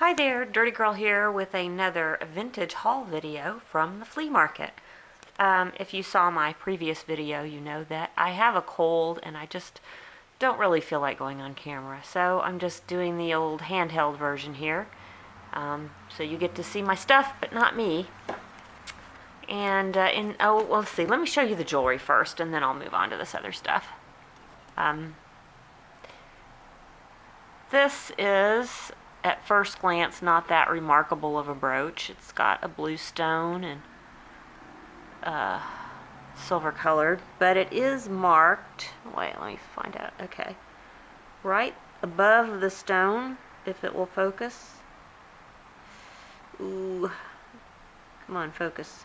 Hi there, Dirty Girl here with another vintage haul video from the flea market. If you saw my previous video, you know that I have a cold and I just don't really feel like going on camera. So I'm just doing the old handheld version here. So you get to see my stuff, but not me. And well, let's see, let me show you the jewelry first and then I'll move on to this other stuff. This is, at first glance, not that remarkable of a brooch. It's got a blue stone and silver colored, but it is marked, wait, let me find out, okay, right above the stone, if it will focus. Ooh, come on, focus.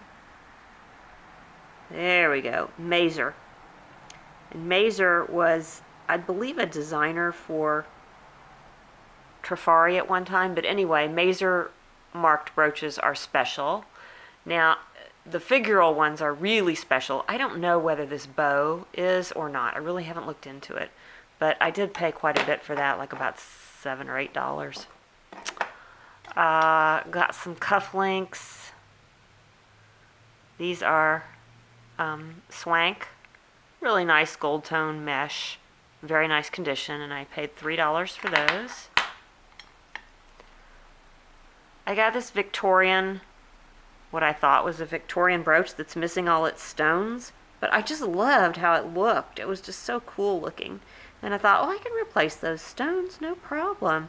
There we go, Mazer. And Mazer was, I believe, a designer for Trafari at one time, but anyway, Mazer marked brooches are special. Now, the figural ones are really special. I don't know whether this bow is or not. I really haven't looked into it, but I did pay quite a bit for that, like about $7 or $8. Got some cufflinks. These are swank, really nice gold tone mesh, very nice condition, and I paid $3 for those. I got this Victorian, what I thought was a Victorian brooch that's missing all its stones, but I just loved how it looked. It was just so cool looking. And I thought, oh, I can replace those stones, no problem.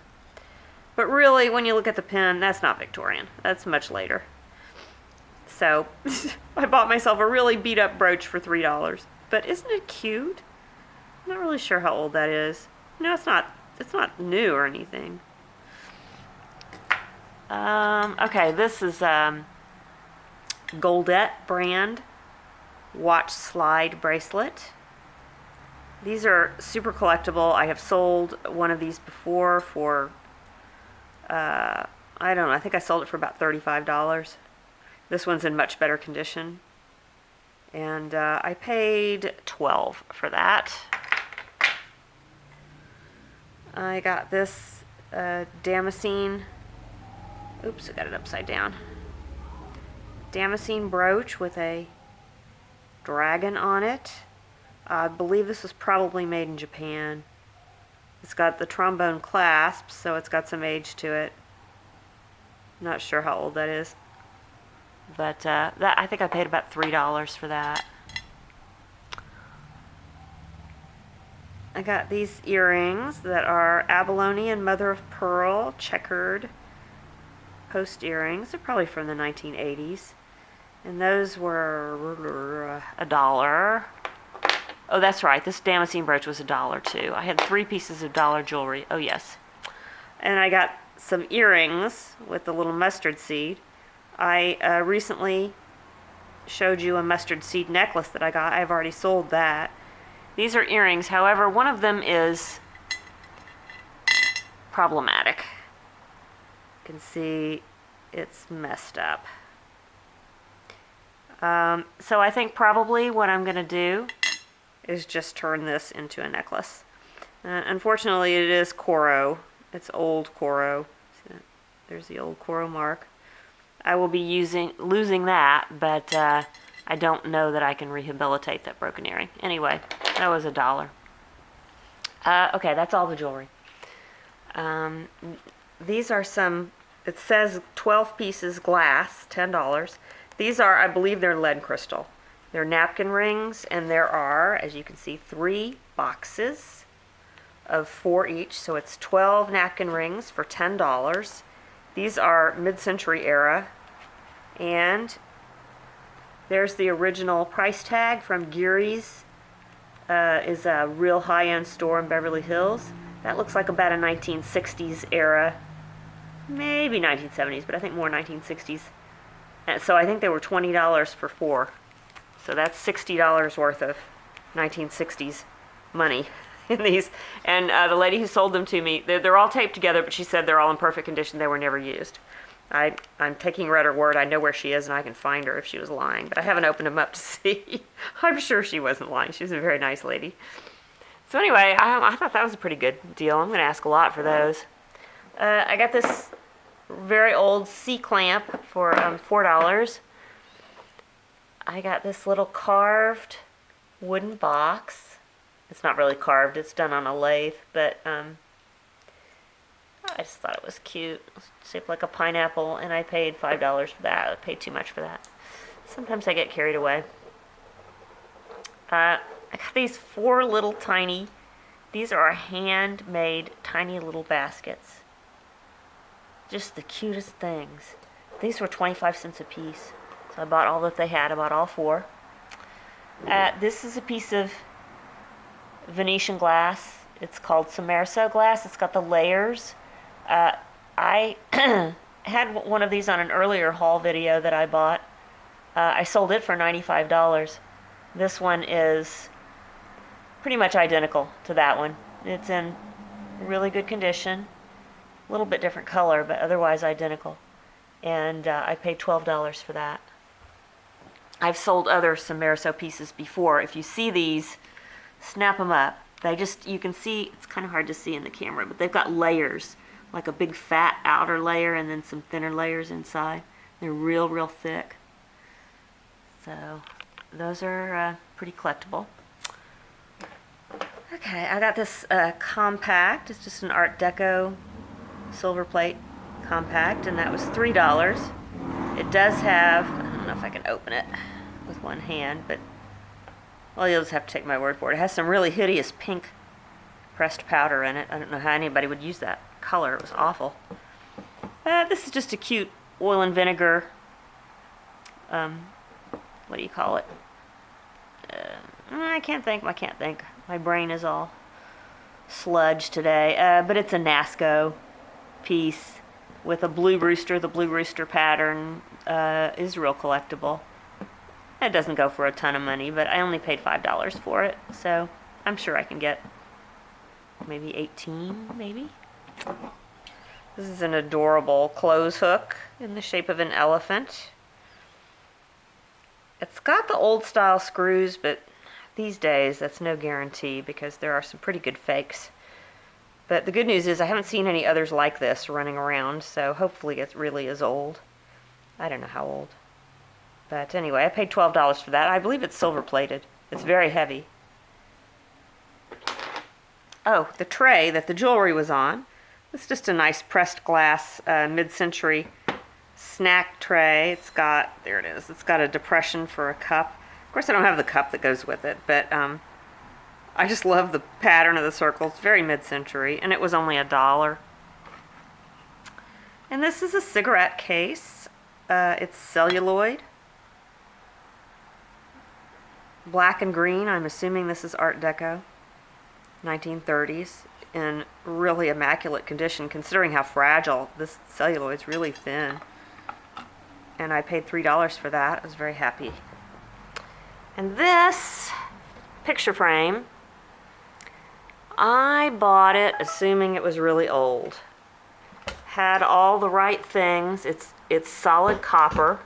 But really, when you look at the pin, that's not Victorian. That's much later. So, I bought myself a really beat up brooch for $3. But isn't it cute? I'm not really sure how old that is. No, it's not new or anything. Okay, this is Goldette brand watch slide bracelet. These are super collectible. I have sold one of these before for, I don't know, I think I sold it for about $35. This one's in much better condition. And I paid $12 for that. I got this Damascene. Oops, I got it upside down. Damascene brooch with a dragon on it. I believe this was probably made in Japan. It's got the trombone clasps, so it's got some age to it. Not sure how old that is. But that, I think I paid about $3 for that. I got these earrings that are abalone and mother of pearl checkered post earrings. They're probably from the 1980s. And those were $1. Oh, that's right. This Damascene brooch was $1 too. I had 3 pieces of dollar jewelry. Oh, yes. And I got some earrings with the little mustard seed. I recently showed you a mustard seed necklace that I got. I've already sold that. These are earrings. However, one of them is problematic. You can see it's messed up. So I think probably what I'm going to do is just turn this into a necklace. Unfortunately, it is Coro. It's old Coro. See that? There's the old Coro mark. I will be losing that, but I don't know that I can rehabilitate that broken earring. Anyway, that was $1. Okay, that's all the jewelry. These are some, it says 12 pieces glass, $10. These are, I believe they're lead crystal. They're napkin rings, and there are, as you can see, 3 boxes of 4 each, so it's 12 napkin rings for $10. These are mid-century era, and there's the original price tag from Geary's. Is a real high-end store in Beverly Hills. That looks like about a 1960s era, maybe 1970s, but I think more 1960s. And so I think they were $20 for 4. So that's $60 worth of 1960s money in these. And the lady who sold them to me, they're all taped together, but she said they're all in perfect condition. They were never used. I'm taking her at her word. I know where she is, and I can find her if she was lying. But I haven't opened them up to see. I'm sure she wasn't lying. She was a very nice lady. So anyway, I thought that was a pretty good deal. I'm going to ask a lot for those. I got this very old C-clamp for $4. I got this little carved wooden box. It's not really carved, it's done on a lathe, but I just thought it was cute. It's shaped like a pineapple, and I paid $5 for that. I paid too much for that. Sometimes I get carried away. I got these 4 little tiny, these are handmade tiny little baskets. Just the cutest things. These were 25 cents a piece. So I bought all that they had. I bought all 4. This is a piece of Venetian glass. It's called Sommerso glass. It's got the layers. I had one of these on an earlier haul video that I bought. I sold it for $95. This one is pretty much identical to that one. It's in really good condition. A little bit different color, but otherwise identical. And I paid $12 for that. I've sold other Sommerso pieces before. If you see these, snap them up. You can see, it's kind of hard to see in the camera, but they've got layers, like a big fat outer layer and then some thinner layers inside. They're real, real thick. So those are pretty collectible. Okay, I got this compact. It's just an Art Deco silver plate compact, and that was $3. It does have, I don't know if I can open it with one hand, but, well, you'll just have to take my word for it. It has some really hideous pink pressed powder in it. I don't know how anybody would use that color. It was awful. This is just a cute oil and vinegar, what do you call it? I can't think. My brain is all sludge today. But it's a Nasco piece with a blue rooster. The blue rooster pattern is real collectible. It doesn't go for a ton of money, but I only paid $5 for it, so I'm sure I can get maybe 18, maybe. This is an adorable clothes hook in the shape of an elephant. It's got the old style screws, but these days that's no guarantee because there are some pretty good fakes. But the good news is I haven't seen any others like this running around, so hopefully it really is old. I don't know how old. But anyway, I paid $12 for that. I believe it's silver plated. It's very heavy. Oh, the tray that the jewelry was on. It's just a nice pressed glass mid-century snack tray. It's got, there it is, it's got a depression for a cup. Of course, I don't have the cup that goes with it, but I just love the pattern of the circle. It's very mid-century, and it was only $1. And this is a cigarette case. It's celluloid. Black and green. I'm assuming this is Art Deco. 1930s. In really immaculate condition, considering how fragile this celluloid's really thin. And I paid $3 for that. I was very happy. And this picture frame, I bought it assuming it was really old. Had all the right things. It's solid copper.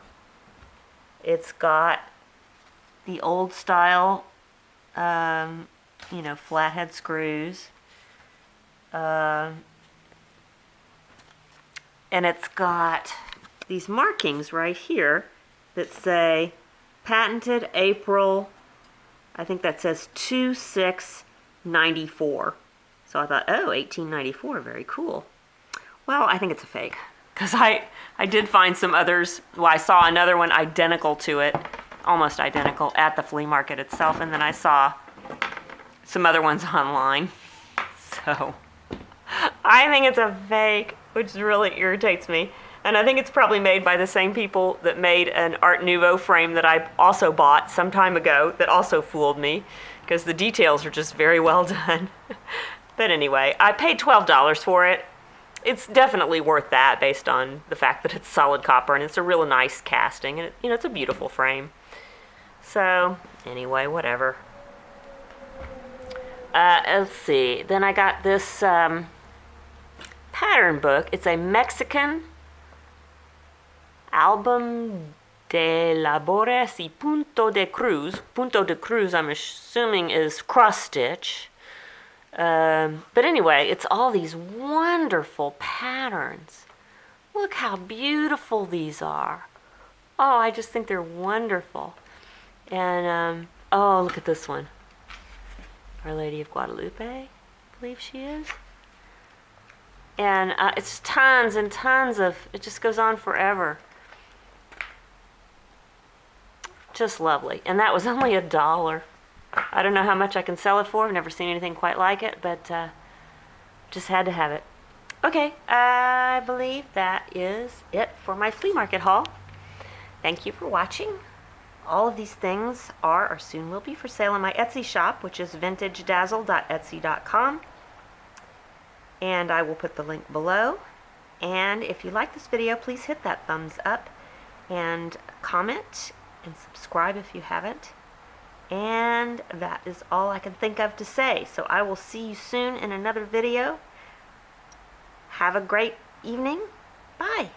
It's got the old style, flathead screws. And it's got these markings right here that say patented April, I think that says 2694. So I thought, oh, 1894, very cool. Well, I think it's a fake because I did find some others. Well, I saw another one identical to it, almost identical, at the flea market itself, and then I saw some other ones online. So I think it's a fake, which really irritates me. And I think it's probably made by the same people that made an Art Nouveau frame that I also bought some time ago that also fooled me because the details are just very well done. But anyway, I paid $12 for it. It's definitely worth that based on the fact that it's solid copper and it's a real nice casting and it's a beautiful frame. So anyway, whatever. Let's see. Then I got this pattern book. It's a Mexican album de labores y punto de cruz. Punto de cruz, I'm assuming, is cross stitch. But anyway, it's all these wonderful patterns. Look how beautiful these are. Oh, I just think they're wonderful. And, oh, look at this one. Our Lady of Guadalupe, I believe she is. And it's tons and tons of, it just goes on forever. Just lovely. And that was only $1. I don't know how much I can sell it for. I've never seen anything quite like it, but just had to have it. Okay, I believe that is it for my flea market haul. Thank you for watching. All of these things are or soon will be for sale on my Etsy shop, which is vintagedazzle.etsy.com. And I will put the link below. And if you like this video, please hit that thumbs up and comment and subscribe if you haven't. And that is all I can think of to say. So I will see you soon in another video. Have a great evening. Bye.